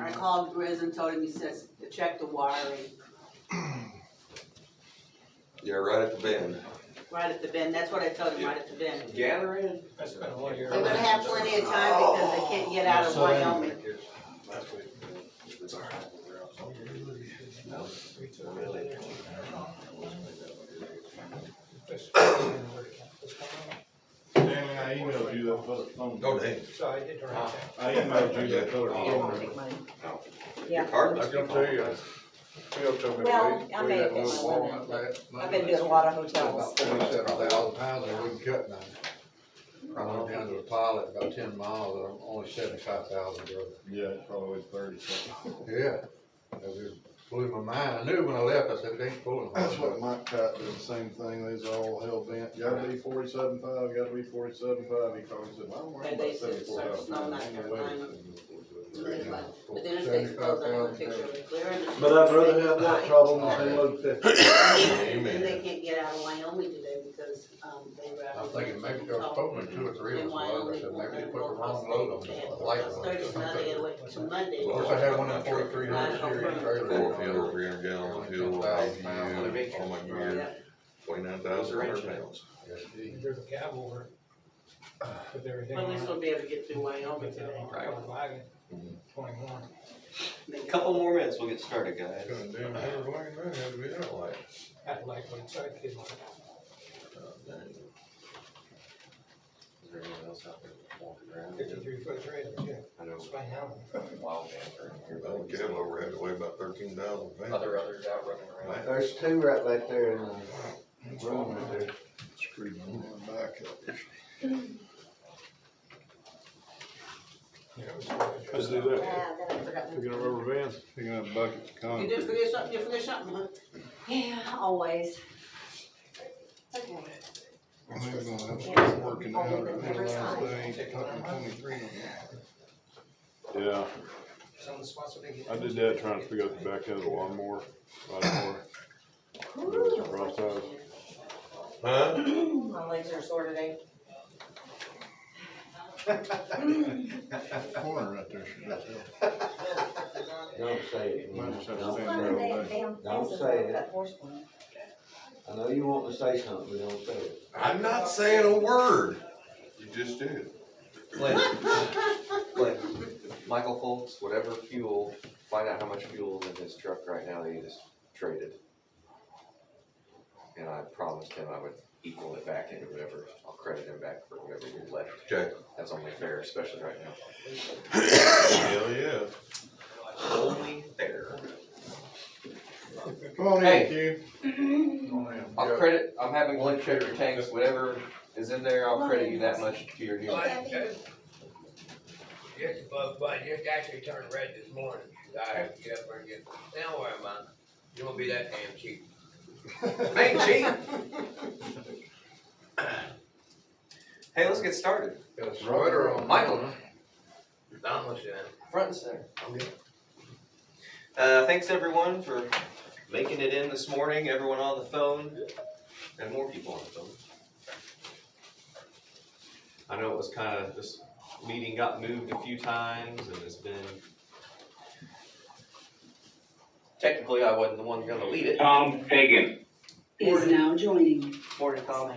I called Grizz and told him, he says, to check the wiring. Yeah, right at the bend. Right at the bend, that's what I told him, right at the bend. Gather in. That's been a lot of years. They're gonna have plenty of time because they can't get out of Wyoming. It's all right. Stanley, I emailed you that color phone. Oh, dang. So I did turn it I emailed you that color You don't phone. take money. Your Yeah. card I must was be gonna tell you, gone. Phil told me Well, we I had may a have hit little my walnut last month. I've been doing a lot of About hotels. 47,000 pounds, and we can cut none. I went down to the pilot about 10 miles, and I'm only 75,000 broke. Yeah, it's probably 30 something. Yeah, that just blew my mind. I knew when I left, I said, it ain't pulling. That's what Mike Kite did, the same thing, they was all hell bent, gotta be 47.5, gotta be 47.5, he called and said, well, I'm worried And they about said it 74,000. starts snowing Ain't out no way. there, But the interstate's closed, I want a picture of it clear. But I'd rather have that problem than load 50. And Amen. they can't get out of Wyoming today because, they were out. I'm thinking maybe they'll told me 2 or 3 of us load. I said, maybe they put the wrong load on the light one. Thursday, now they had to wait till Monday. Of course, I had one of them 4,300 series trailer. 4 fuel, 300 gallons of fuel, IPU, all my gear, 29,100 pounds. Yes, indeed. There's a cab over. With everything. Well, at least we'll be able to get through Wyoming today. Right. Wagon, Mhm. 21. Couple more minutes, we'll get started, guys. It's gonna damn never blame that, had to be that light. Had like one side kid. Dang. Is there anyone else out there walking around? 53-foot trailer, yeah. I know Spain Mountain. wild bands are in I think here. Cab over had to weigh about 13,000 pounds. Others out running around. There's two right back there in the room right there. Screwed my back up. Yeah, it was Let's do that. Yeah, then I forgot. Picking up rubber bands, picking up buckets of You concrete. did forget something, you forget something, huh? Yeah, always. Okay. I think we're gonna have to start working out or the last day, talking 23 on that. Yeah, Some of the spots where they get. I did that trying to pick up the back end of the lawnmower, process. Huh? My legs are sore today. Corner right there should just help. Don't say it. Might just have to Don't- stand there all day. Don't say it. I know you want to say something, but don't say it. I'm not saying a word. You just did. Like Michael Foltz, whatever fuel, find out how much fuel is in his truck right now that he just traded. And I promised him I would equal it back into whatever, I'll credit him back for whatever he left. Okay. That's only fair, especially right now. Hell yeah. Only fair. Come on in, Q. I'll credit, I'm having Glenn check your tanks, whatever is in there, I'll credit you that much to your unit. Just above, but just actually turned red this morning. I have to get up there and get, don't worry, man. You won't be that damn cheap. Ain't cheap. Hey, let's get started. Got a sweater on. Michael. Almost done. Front and center. Thanks everyone for making it in this morning, everyone on the phone, and more people on the phone. I know it was kind of, this meeting got moved a few times and it's been, technically I wasn't the one gonna lead it. Tom Hagan. Is now joining. Morning, Tom.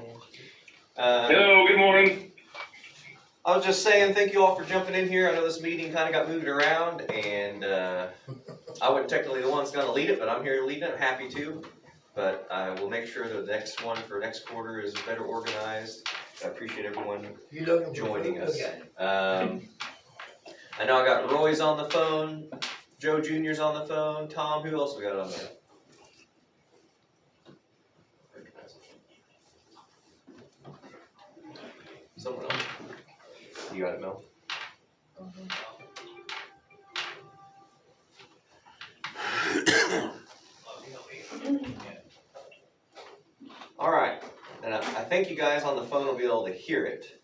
Hello, good morning. I was just saying, thank you all for jumping in here. I know this meeting kind of got moved around, and I wasn't technically the one that's going to lead it, but I'm here to lead it. I'm happy to. But I will make sure that the next one for next quarter is better organized. I appreciate everyone joining us. I know I got Roy's on the phone, Joe Jr.'s on the phone, Tom, who else we got on there? Someone else. You got it, Mel? All right, and I think you guys on the phone will be able to hear it.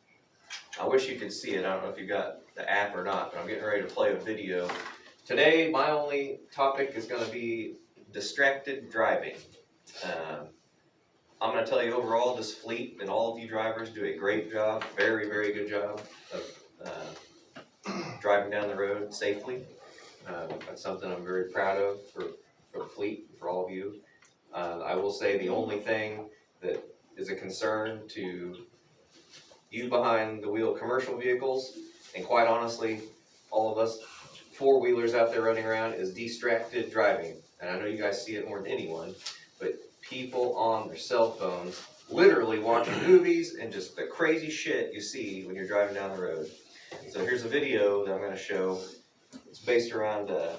I wish you could see it. I don't know if you got the app or not, but I'm getting ready to play a video. Today, my only topic is going to be distracted driving. I'm going to tell you overall, this fleet and all of you drivers do a great job, very, very good job of driving down the road safely. That's something I'm very proud of for the fleet, for all of you. I will say the only thing that is a concern to you behind the wheel commercial vehicles, and quite honestly, all of us four-wheelers out there running around, is distracted driving. And I know you guys see it more than anyone, but people on their cell phones literally watching movies and just the crazy shit you see when you're driving down the road. So here's a video that I'm gonna show. It's based around a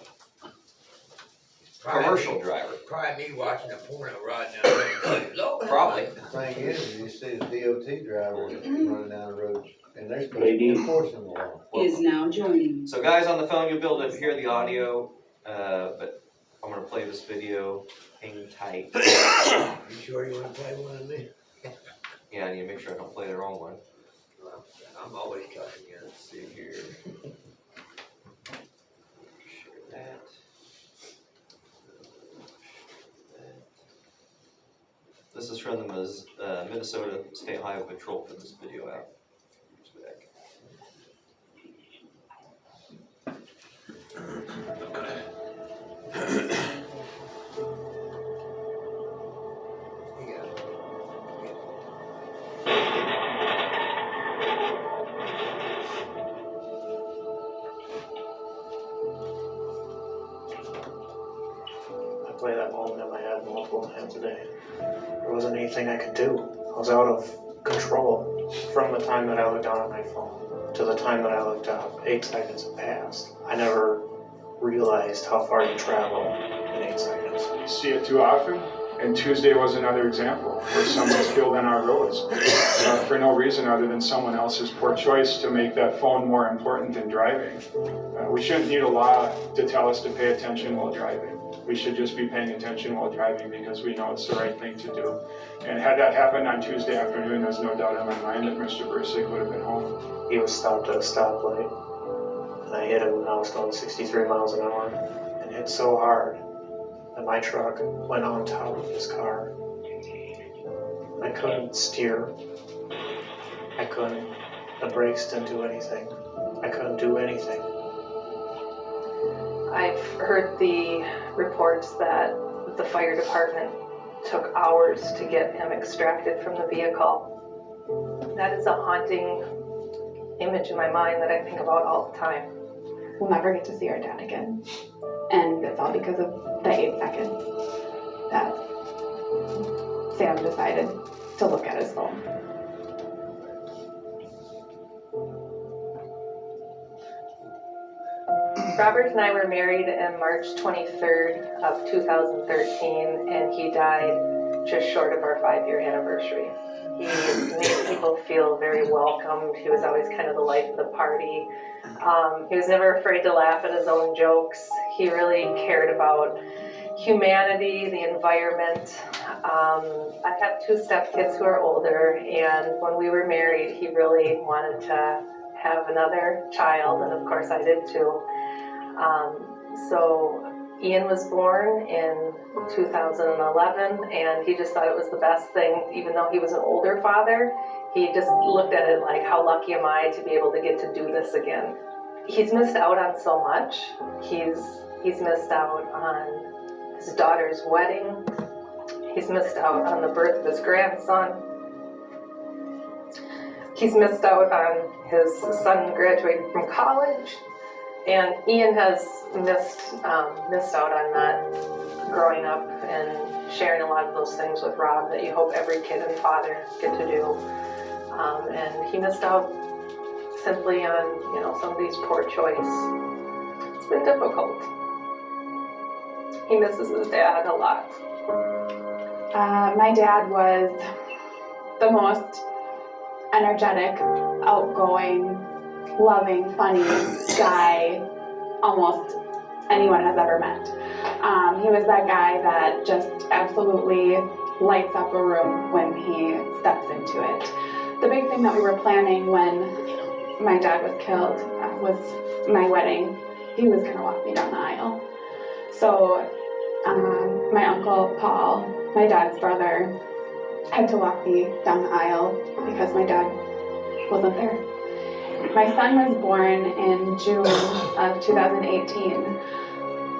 commercial driver. Probably me watching a porno riding down the road. Probably. The thing is, you see the DOT driver running down the road, and they're supposed to be enforcing the law. Is now joining. So guys on the phone, you'll be able to hear the audio, but I'm gonna play this video. Hang tight. You sure you wanna play one of me? Yeah, I need to make sure I don't play the wrong one. I'm always talking you. Let's see here. Share that. This is from the Minnesota State Highway Patrol put this video out. I play that moment in my head multiple times a day. There wasn't anything I could do. I was out of control from the time that I looked down at my phone to the time that I looked up. 8 seconds had passed. I never realized how far you travel in 8 seconds. You see it too often, and Tuesday was another example where someone's killed on our roads for no reason other than someone else's poor choice to make that phone more important than driving. We shouldn't need a law to tell us to pay attention while driving. We should just be paying attention while driving because we know it's the right thing to do. And had that happened on Tuesday afternoon, there's no doubt in my mind that Mr. Bursick would have been home. He was stopped at a stoplight, and I hit him when I was going 63 miles an hour, and hit so hard that my truck went on top of his car. I couldn't steer. The brakes didn't do anything. I couldn't do anything. I've heard the reports that the fire department took hours to get him extracted from the vehicle. That is a haunting image in my mind that I think about all the time. We'll never get to see our dad again. And it's all because of the 8 seconds that Sam decided to look at his phone. Robert and I were married on March 23rd of 2013, and he died just short of our 5-year anniversary. He made people feel very welcomed. He was always kind of the life of the party. He was never afraid to laugh at his own jokes. He really cared about humanity, the environment. I have 2 stepkids who are older, and when we were married, he really wanted to have another child, and of course I did too. So Ian was born in 2011, and he just thought it was the best thing. Even though he was an older father, he just looked at it like, how lucky am I to be able to get to do this again. He's missed out on so much. He's missed out on his daughter's wedding. He's missed out on the birth of his grandson. He's missed out on his son graduating from college. And Ian has missed out on that growing up and sharing a lot of those things with Rob that you hope every kid and father get to do. And he missed out simply on, somebody's poor choice. It's been difficult. He misses his dad a lot. My dad was the most energetic, outgoing, loving, funny guy almost anyone has ever met. He was that guy that just absolutely lights up a room when he steps into it. The big thing that we were planning when my dad was killed was my wedding. He was going to walk me down the aisle. So my uncle Paul, my dad's brother, had to walk me down the aisle because my dad wasn't there. My son was born in June of 2018.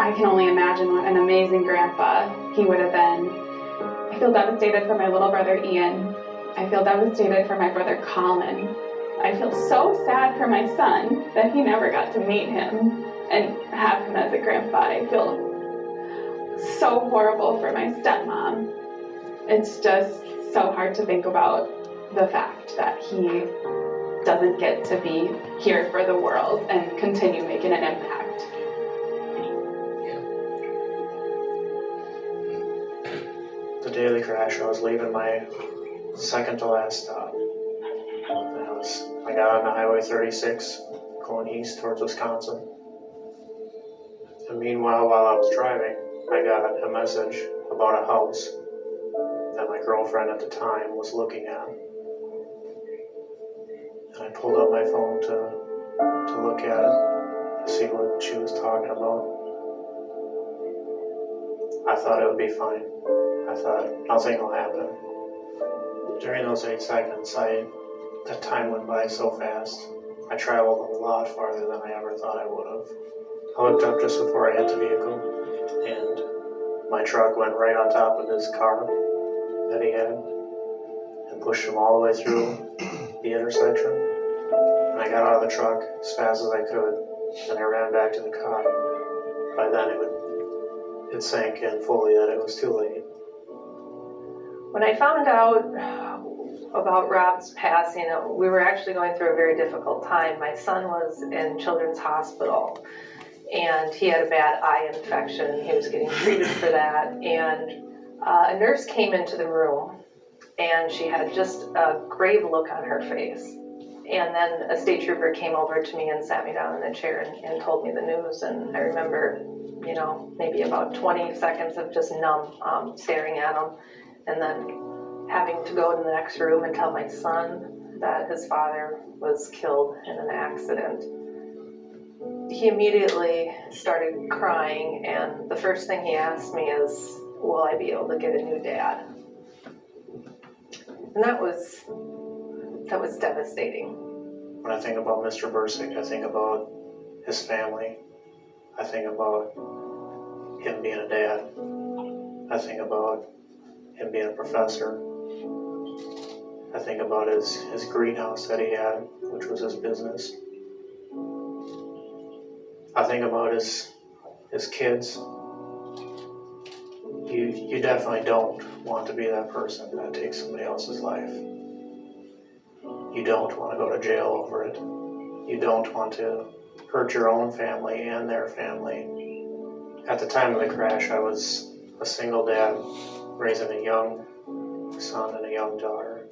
I can only imagine what an amazing grandpa he would have been. I feel devastated for my little brother Ian. I feel devastated for my brother Colin. I feel so sad for my son that he never got to meet him and have him as a grandpa. I feel so horrible for my stepmom. It's just so hard to think about the fact that he doesn't get to be here for the world and continue making an impact. The day of the crash, I was leaving my second to last stop. I got on the Highway 36 going east towards Wisconsin. And meanwhile, while I was driving, I got a message about a house that my girlfriend at the time was looking at. And I pulled up my phone to look at it, to see what she was talking about. I thought it would be fine. I thought nothing will happen. During those 8 seconds, that time went by so fast. I traveled a lot farther than I ever thought I would have. I looked up just before I hit the vehicle, and my truck went right on top of his car that he had and pushed him all the way through the intersection. And I got out of the truck as fast as I could, and I ran back to the car. By then it sank in fully that it was too late. When I found out about Rob's passing, we were actually going through a very difficult time. My son was in Children's Hospital, and he had a bad eye infection. He was getting treated for that, and a nurse came into the room, and she had just a grave look on her face. And then a state trooper came over to me and sat me down in a chair and told me the news. And I remember, maybe about 20 seconds of just numb, staring at him, and then having to go to the next room and tell my son that his father was killed in an accident. He immediately started crying, and the first thing he asked me is, will I be able to get a new dad? And that was devastating. When I think about Mr. Bursick, I think about his family. I think about him being a dad. I think about him being a professor. I think about his greenhouse that he had, which was his business. I think about his kids. You definitely don't want to be that person that takes somebody else's life. You don't want to go to jail over it. You don't want to hurt your own family and their family. At the time of the crash, I was a single dad raising a young son and a young daughter.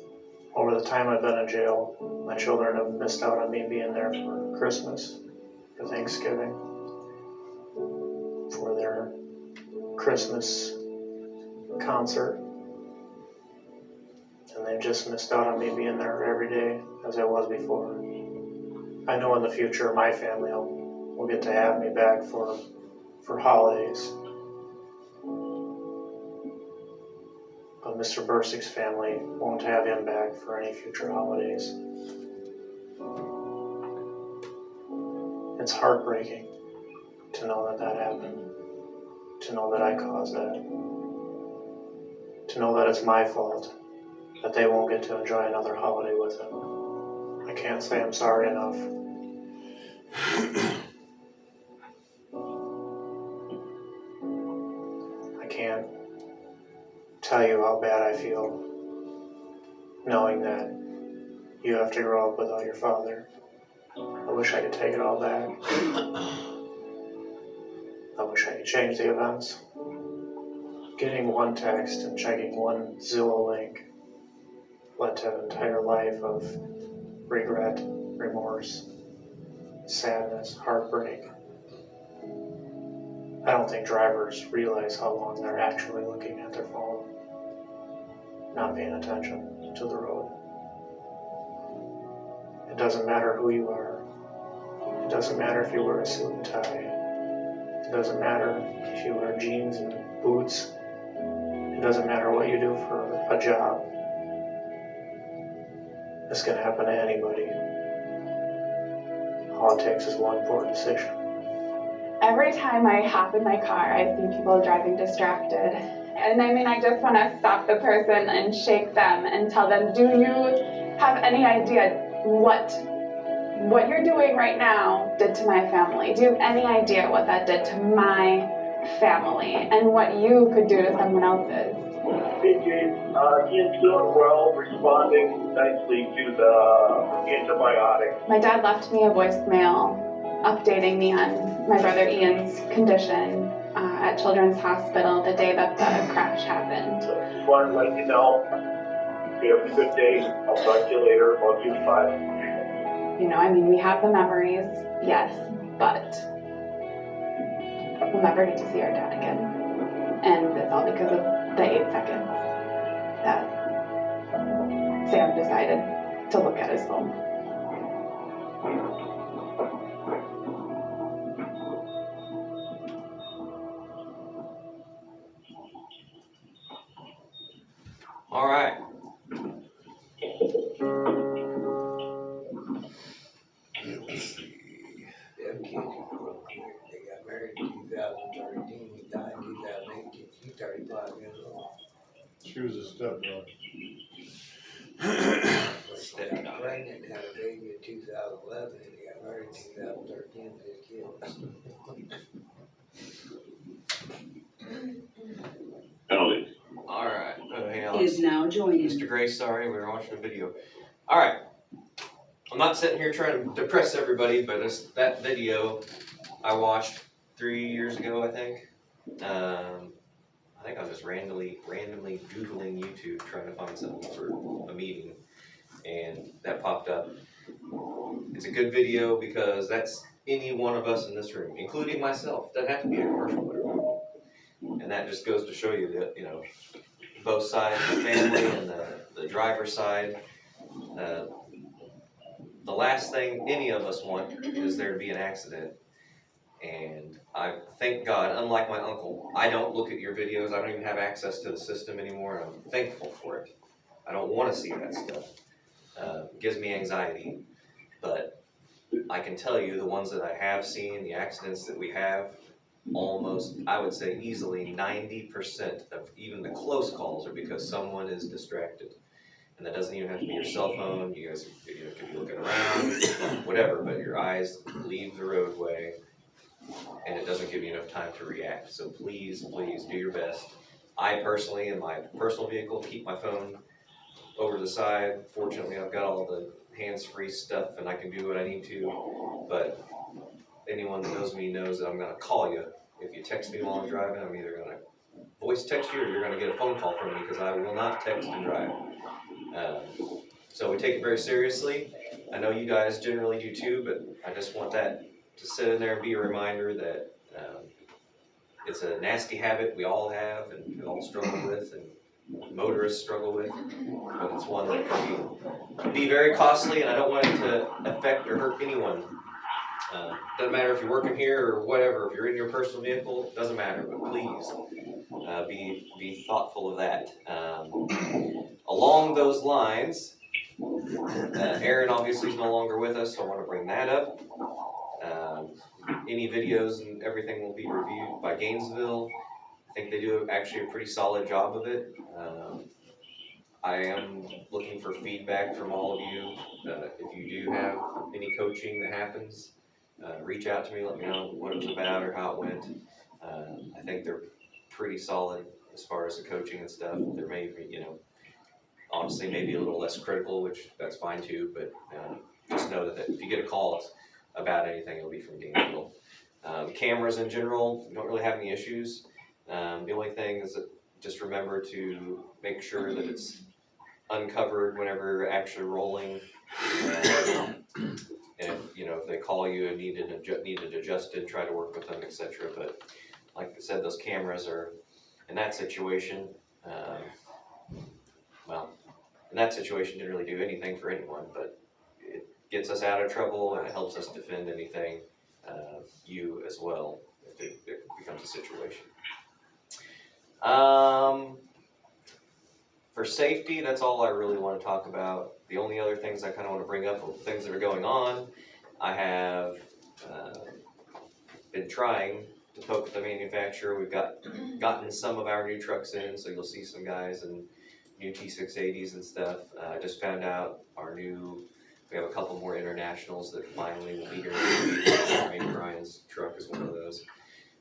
Over the time I've been in jail, my children have missed out on me being there for Christmas, for Thanksgiving, for their Christmas concert. And they've just missed out on me being there every day as I was before. I know in the future my family will get to have me back for holidays. But Mr. Bursick's family won't have him back for any future holidays. It's heartbreaking to know that happened, to know that I caused that, to know that it's my fault that they won't get to enjoy another holiday with him. I can't say I'm sorry enough. I can't tell you how bad I feel knowing that you have to grow up without your father. I wish I could take it all back. I wish I could change the events. Getting one text and checking one Zillow link led to an entire life of regret, remorse, sadness, heartbreak. I don't think drivers realize how long they're actually looking at their phone, not paying attention to the road. It doesn't matter who you are. It doesn't matter if you wear a suit and tie. It doesn't matter if you wear jeans and boots. It doesn't matter what you do for a job. This can happen to anybody. All it takes is one poor decision. Every time I hop in my car, I see people driving distracted. And I mean, I just want to stop the person and shake them and tell them, do you have any idea what you're doing right now did to my family? Do you have any idea what that did to my family and what you could do to someone else's? Ian's doing well, responding nicely to the antibiotics. My dad left me a voicemail updating me on my brother Ian's condition at Children's Hospital the day that the crash happened. Just wanted to let you know, you have a good day. I'll talk to you later. I'll give you 5. You know, I mean, we have the memories, yes, but we'll never get to see our dad again. And it's all because of the 8 seconds that Sam decided to look at his phone. All right. Them kids grew up quick. They got married in 2013, he died in 2018, she's 35 years old. She was a stepdaughter. They got pregnant, had a baby in 2011, and they got married in 2013 with his kids. Penalty. All right. Hey, Is Alex. now joining. Mr. Grace, sorry, we were watching a video. All right. I'm not sitting here trying to depress everybody, but that video I watched 3 years ago, I think. I think I was just randomly Googling YouTube trying to find something for a meeting, and that popped up. It's a good video because that's any one of us in this room, including myself. Doesn't have to be a commercial motor. And that just goes to show you that, you know, both sides, the family and the driver's side. The last thing any of us want is there to be an accident. And I thank God, unlike my uncle, I don't look at your videos. I don't even have access to the system anymore, and I'm thankful for it. I don't want to see that stuff. It gives me anxiety. But I can tell you the ones that I have seen, the accidents that we have, almost, I would say easily 90% of even the close calls are because someone is distracted. And that doesn't even have to be your cell phone. You guys could be looking around, whatever, but your eyes leave the roadway and it doesn't give you enough time to react. So please, please do your best. I personally, in my personal vehicle, keep my phone over to the side. Fortunately, I've got all the hands-free stuff and I can do what I need to, but anyone that knows me knows that I'm gonna call you. If you text me while I'm driving, I'm either gonna voice text you or you're gonna get a phone call from me because I will not text and drive. So we take it very seriously. I know you guys generally do too, but I just want that to sit in there and be a reminder that it's a nasty habit we all have and we all struggle with and motorists struggle with, but it's one that can be very costly, and I don't want it to affect or hurt anyone. Doesn't matter if you're working here or whatever, if you're in your personal vehicle, doesn't matter, but please be thoughtful of that. Along those lines, Aaron obviously is no longer with us, so I want to bring that up. Any videos and everything will be reviewed by Gainesville. I think they do actually a pretty solid job of it. I am looking for feedback from all of you. If you do have any coaching that happens, reach out to me, let me know what it was about or how it went. I think they're pretty solid as far as the coaching and stuff. There may be, honestly, maybe a little less critical, which that's fine too, but just know that if you get a call about anything, it'll be from Gainesville. Cameras in general, don't really have any issues. The only thing is that just remember to make sure that it's uncovered whenever you're actually rolling. And if they call you and need it adjusted, try to work with them, etc. But like I said, those cameras are, in that situation, in that situation didn't really do anything for anyone, but it gets us out of trouble and it helps us defend anything, you as well, if it becomes a situation. For safety, that's all I really want to talk about. The only other things I kind of want to bring up are things that are going on. I have, been trying to poke at the manufacturer. We've gotten some of our new trucks in, so you'll see some guys in new T680s and stuff. I just found out we have a couple more internationals that finally will be here. Randy Bryan's truck is one of those.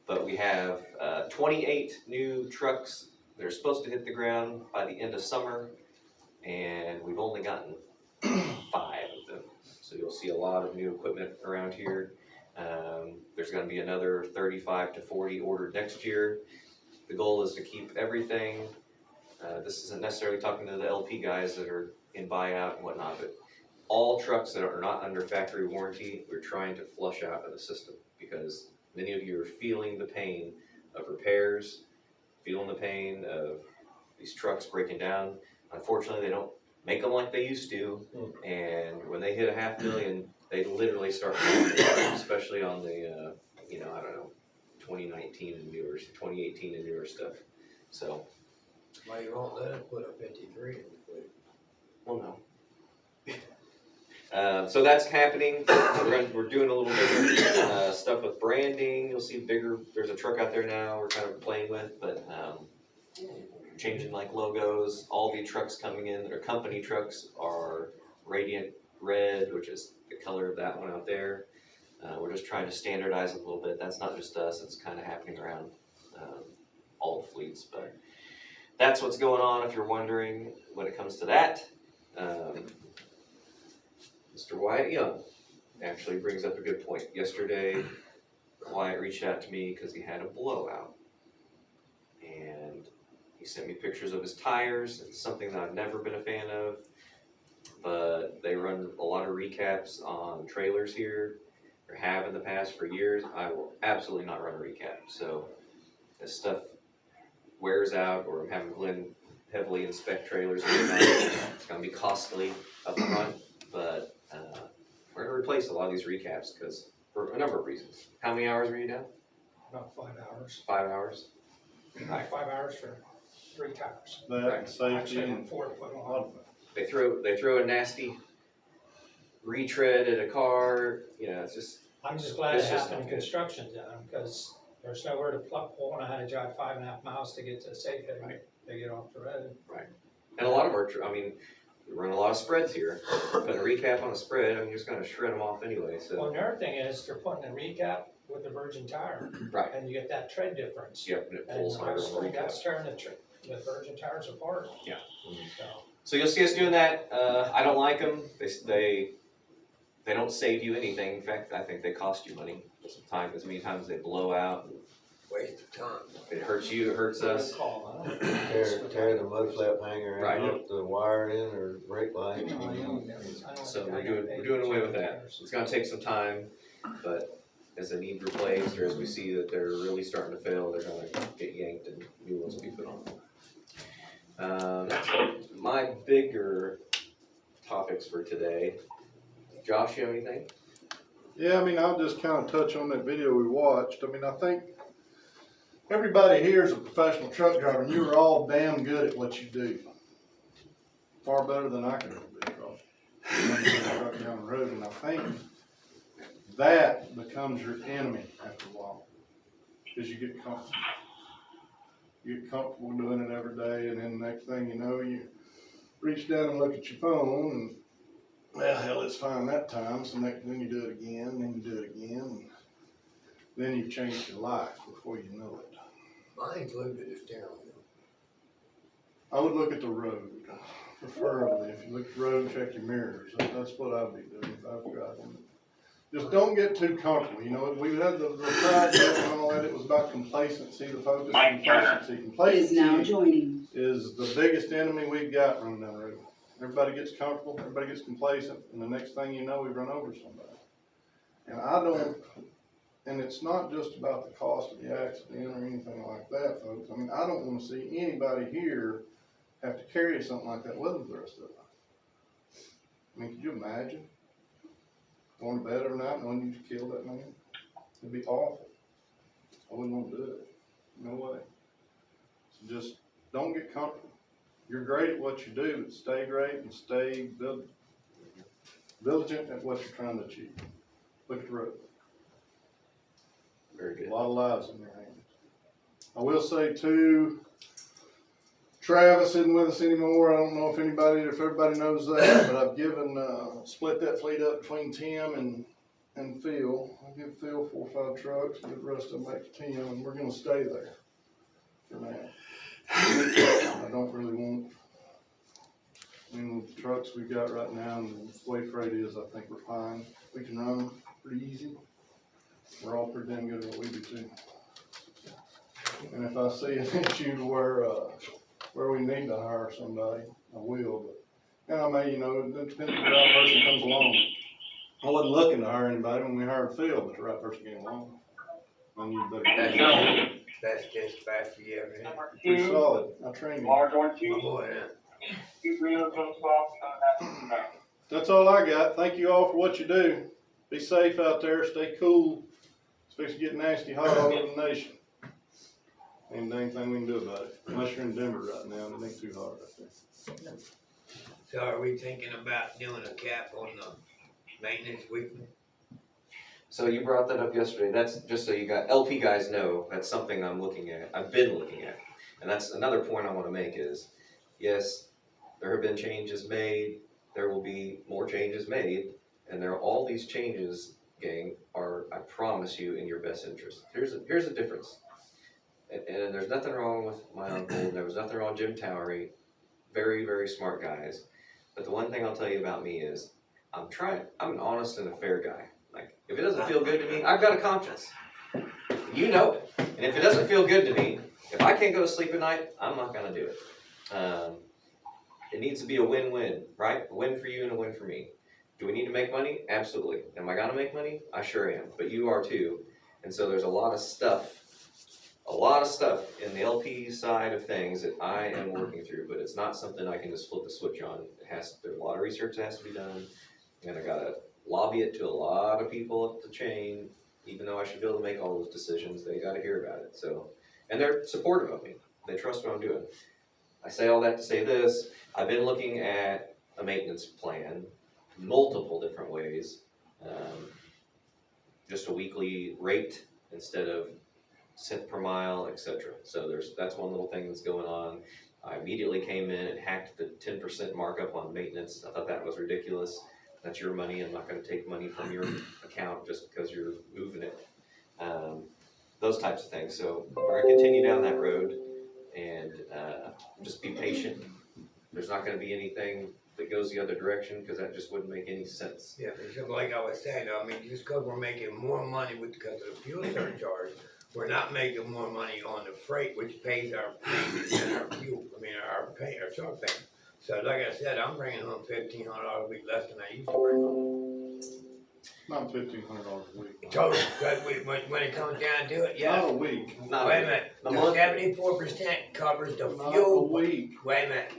But we have 28 new trucks that are supposed to hit the ground by the end of summer, and we've only gotten 5 of them. So you'll see a lot of new equipment around here. There's gonna be another 35 to 40 ordered next year. The goal is to keep everything. This isn't necessarily talking to the LP guys that are in buyout and whatnot, but all trucks that are not under factory warranty, we're trying to flush out of the system, because many of you are feeling the pain of repairs, feeling the pain of these trucks breaking down. Unfortunately, they don't make them like they used to, and when they hit $500,000, they literally start falling apart, especially on the, 2019 and newer, 2018 and newer stuff. So. Well, you won't let it put a 53 in the quick. Well, no. So that's happening. We're doing a little bigger stuff with branding. You'll see bigger. There's a truck out there now we're kind of playing with, but changing like logos. All the trucks coming in that are company trucks are radiant red, which is the color of that one out there. We're just trying to standardize a little bit. That's not just us. It's kind of happening around all the fleets, but that's what's going on if you're wondering when it comes to that. Mr. Wyatt Young actually brings up a good point. Yesterday, Wyatt reached out to me because he had a blowout. And he sent me pictures of his tires. It's something that I've never been a fan of, but they run a lot of recaps on trailers here, or have in the past for years. I will absolutely not run a recap. So as stuff wears out, or I'm having Glenn heavily inspect trailers, it's going to be costly up front, but we're going to replace a lot of these recaps because for a number of reasons. How many hours were you down? About 5 hours. 5 hours? Like 5 hours for 3 tires. That, safety, Actually, and 4 to put on. They throw a nasty retread at a car, it's just. I'm just glad it happened in construction zone, because there's nowhere to plug hole, and I had to drive 5.5 miles to get to the safe haven, to get off the road. Right. And a lot of them we run a lot of spreads here. Putting a recap on a spread, you're just gonna shred them off anyway, so. Well, another thing is, they're putting a recap with a virgin tire. Right. And you get that tread difference. Yep, and it pulls harder on the recap. That's tearing the virgin tires apart. Yeah. So. So you'll see us doing that. I don't like them. They don't save you anything. In fact, I think they cost you money. Sometimes, as many times they blow out. Waste of time. It hurts you, it hurts us. Tear the mud flap hanger Right. out, the wire in, or brake light. So we're doing away with that. It's gonna take some time, but as they need replaced, or as we see that they're really starting to fail, they're gonna get yanked and new ones will be put on. My bigger topics for today. Josh, you have anything? Yeah, I'll just kind of touch on that video we watched. I think everybody here is a professional truck driver, and you are all damn good at what you do. Far better than I could ever be, because I'm running a truck down the road, and I think that becomes your enemy after a while, because you get comfortable. You get comfortable doing it every day, and then the next thing you know, you reach down and look at your phone, and well, hell, it's fine that time. So then you do it again, then you do it again, and then you've changed your life before you know it. Mine's loaded as steering wheel. I would look at the road, preferably. If you look at the road, check your mirrors. That's what I'd be doing if I was driving. Just don't get too comfortable. We had the project and all that. It was about complacency, the focus on complacency. Complacency is the biggest enemy we've got running down the road. Everybody gets comfortable, everybody gets complacent, and the next thing you know, we run over somebody. And it's not just about the cost of the accident or anything like that, folks. I don't want to see anybody here have to carry something like that with them the rest of their life. Could you imagine going to bed every night knowing you killed that man? It'd be awful. I wouldn't want to do it. No way. So just don't get comfortable. You're great at what you do, but stay great and stay diligent at what you're trying to achieve. look at the road. Very good. A lot of lives in their hands. I will say too, Travis isn't with us anymore. I don't know if everybody knows that, but I've given, split that fleet up between Tim and Phil. I give Phil 4 or 5 trucks, give the rest of them back to Tim, and we're gonna stay there for now. I don't really want, with the trucks we've got right now and the way freight is, I think we're fine. We can run them pretty easy. We're all pretty damn good at what we do too. And if I see an issue to where we need to hire somebody, I will, but, and I may, it depends if the right person comes along. I wasn't looking to hire anybody when we hired Phil, but the right person came along. I need better. That's just bad for you, man. Pretty solid. I trained him. Large on two. Boy, That's all I got. Thank you all for what you do. Be safe out there. Stay cool. It's fixing to get nasty hot all over the nation. Ain't a dang thing we can do about it. Unless you're in Denver right now and it ain't too hot right there. so are we thinking about doing a cap on the maintenance weekly? So you brought that up yesterday. That's just so you got LP guys know that's something I'm looking at. I've been looking at, and that's another point I want to make is, yes, there have been changes made. There will be more changes made, and all these changes, gang, are, I promise you, in your best interest. Here's a difference, and there's nothing wrong with my uncle. And there was nothing wrong with Jim Towery. Very, very smart guys. But the one thing I'll tell you about me is, I'm an honest and a fair guy. Like, if it doesn't feel good to me, I've got a conscience. You know it. And if it doesn't feel good to me, if I can't go to sleep at night, I'm not gonna do it. It needs to be a win-win, right? A win for you and a win for me. Do we need to make money? Absolutely. Am I gonna make money? I sure am, but you are too. And so there's a lot of stuff in the LP side of things that I am working through, but it's not something I can just flip the switch on. There's a lot of research that has to be done, and I gotta lobby it to a lot of people up the chain. Even though I should be able to make all those decisions, they gotta hear about it. So, and they're supportive of me. They trust what I'm doing. I say all that to say this, I've been looking at a maintenance plan, multiple different ways. Just a weekly rate instead of cent per mile, etc. So that's one little thing that's going on. I immediately came in and hacked the 10% markup on maintenance. I thought that was ridiculous. That's your money. I'm not going to take money from your account just because you're moving it. Those types of things. So we're going to continue down that road and just be patient. There's not going to be anything that goes the other direction because that just wouldn't make any sense. Yeah, because like I was saying, I mean, just because we're making more money because of the fuel surcharge, we're not making more money on the freight, which pays our premiums and our fuel. I mean, our truck payment. So like I said, I'm bringing home $1,500 a week less than I used to bring home. Not $1,500 a week. Total, when it comes down to it, yeah. Not a week. Wait a minute, the 74% covers the fuel. A week. Wait a minute.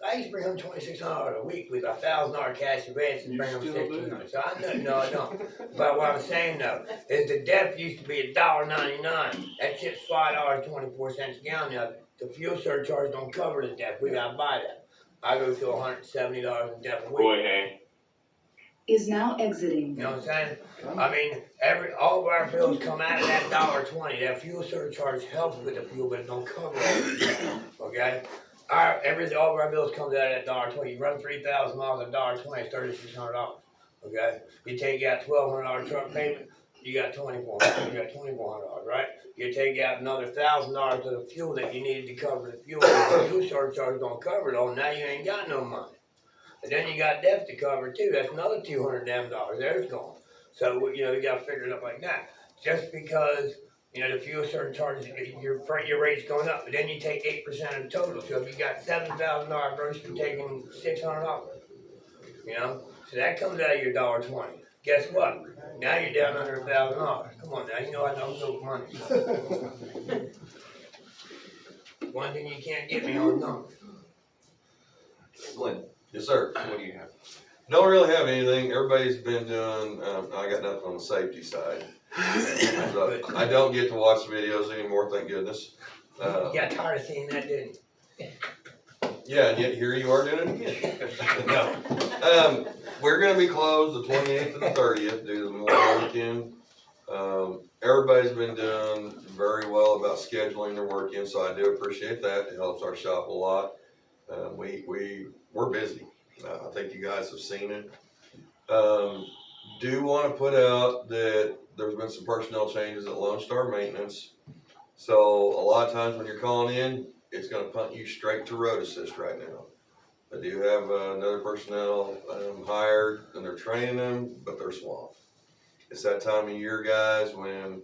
I used to bring home $2,600 a week with $1,000 cash advance and bring home $1,600. So I don't. But what I'm saying though is the DEF used to be $1.99. That shit's $5.24 a gallon now. The fuel surcharge don't cover the DEF. We gotta buy that. I go to $170 in DEF a week. Boy, hey. Is now exiting. You know what I'm saying? I mean, all of our bills come out of that $1.20. That fuel surcharge helps with the fuel, but it don't cover it. Okay? All of our bills comes out of that $1.20. You run 3,000 miles at $1.20, it's $3,600. Okay? You take out $1,200 truck payment, you got $2,400. You got $2,400, right? You take out another $1,000 of the fuel that you needed to cover the fuel. The fuel surcharge don't cover it all. Now you ain't got no money. And then you got debt to cover too. That's another $200 damn dollars. There's gone. So you got to figure it up like that. Just because the fuel surcharge, your rate's going up, but then you take 8% of the total. So if you got $7,000 gross, you're taking $600. So that comes out of your $1.20. Guess what? Now you're down under $1,000. Come on now, I know no money. One thing you can't get me on numbers. Glenn. Yes, sir. What do you have? Don't really have anything. Everybody's been doing, I got nothing on the safety side. I don't get to watch videos anymore, thank goodness. You got tired of seeing that, didn't you? Yeah, and yet here you are doing it again. We're gonna be closed the 28th and the 30th due to the Memorial Weekend. Everybody's been doing very well about scheduling their work in, so I do appreciate that. It helps our shop a lot. We're busy. I think you guys have seen it. Do wanna put out that there's been some personnel changes at Lone Star Maintenance. So a lot of times when you're calling in, it's gonna punt you straight to road assist right now. I do have another personnel hired and they're training them, but they're swamped. It's that time of year, guys, when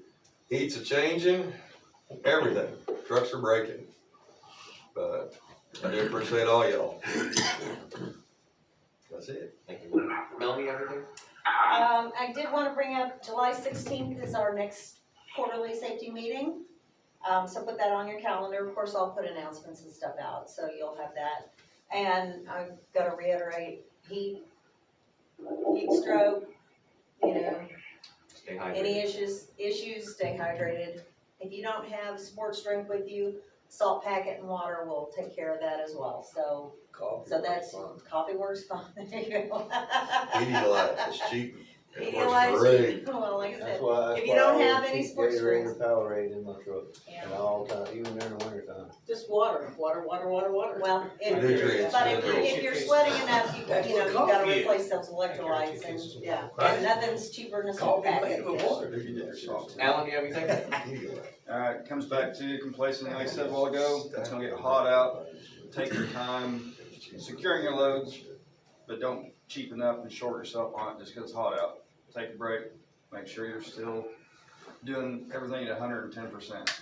heat's a changing, everything, trucks are breaking. But I do appreciate all y'all. That's it. Thank you. Melanie, everything? I did wanna bring up July 16th is our next quarterly safety meeting. So put that on your calendar. Of course, I'll put announcements and stuff out, so you'll have that. And I've gotta reiterate, heat stroke, you know, Stay hydrated. any issues, stay hydrated. If you don't have sports drink with you, salt packet and water will take care of that as well. So that's, coffee works fine. There you go. Pedialyte is cheap. It works Pedialyte, great. well, like I said, That's why if you don't I have always any keep sports Gatorade drinks, or Powerade in my truck, yeah. at all times, even during the winter time. Just water. Well, Nutrients, but if minerals. you're sweating enough, you That's know, what you gotta coffee is. replace those electrolytes and, yeah, and nothing's cheaper than a salt Coffee packet. made with water. Alan, you have anything? It comes back to complacent, like I said a while ago, it's gonna get hot out, take your time securing your loads, but don't cheapen up and short yourself on it just because it's hot out. Take a break, make sure you're still doing everything at 110%.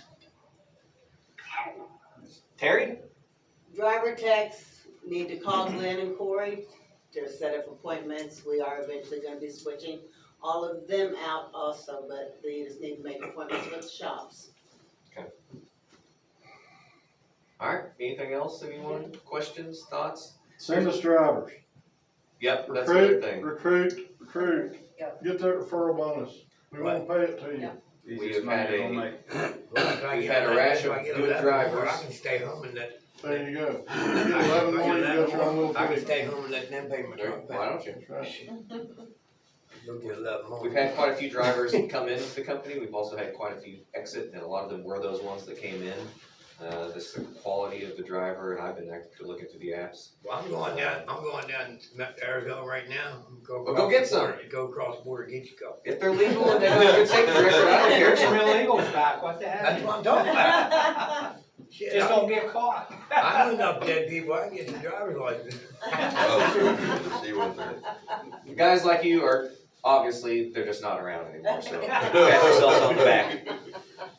Terry? Driver techs need to call Glenn and Corey to set up appointments. We are eventually gonna be switching all of them out also, but they just need to make appointments with shops. Okay. Alright, anything else, anyone, questions, thoughts? Send us drivers. Yep, that's the other Recruit, thing. recruit. Get that referral bonus. We won't pay it to you. We have had We've had a rash of good drivers. I can stay home and let. There you go. You get 11 more, you got your own little I can fee. stay home and let them pay my truck. Why don't you? Go get 11 more. We've had quite a few drivers come into the company, we've also had quite a few exit, and a lot of them were those ones that came in. This the quality of the driver, and I've been actively looking through the apps. Well, I'm going down to Arizona right now. Well, go get some. Go across the border, get your car. If they're legal and they have a good safety record, I don't care. Some illegals back, what the heck? That's what I'm talking about. Shit, Just don't get caught. I know enough dead people, I can get some driver's license. See what they're. Guys like you are, obviously, they're just not around anymore, so pat yourselves on the back.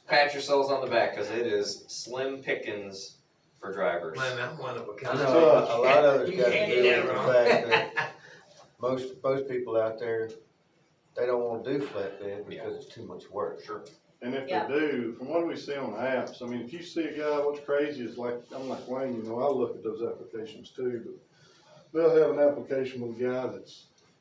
Pat yourselves on the back, cause it is slim pickings for drivers. Man, I'm one of a I kind. know a lot of it's You got to can't do get with that the wrong. fact that most people out there, they don't want to do flatbed because it's too much work. Sure. And if Yeah. they do, from what we see on the apps, I mean, if you see a guy, what's crazy is like, I'm like Wayne, you know, I look at those applications too, but they'll have an application with a guy that's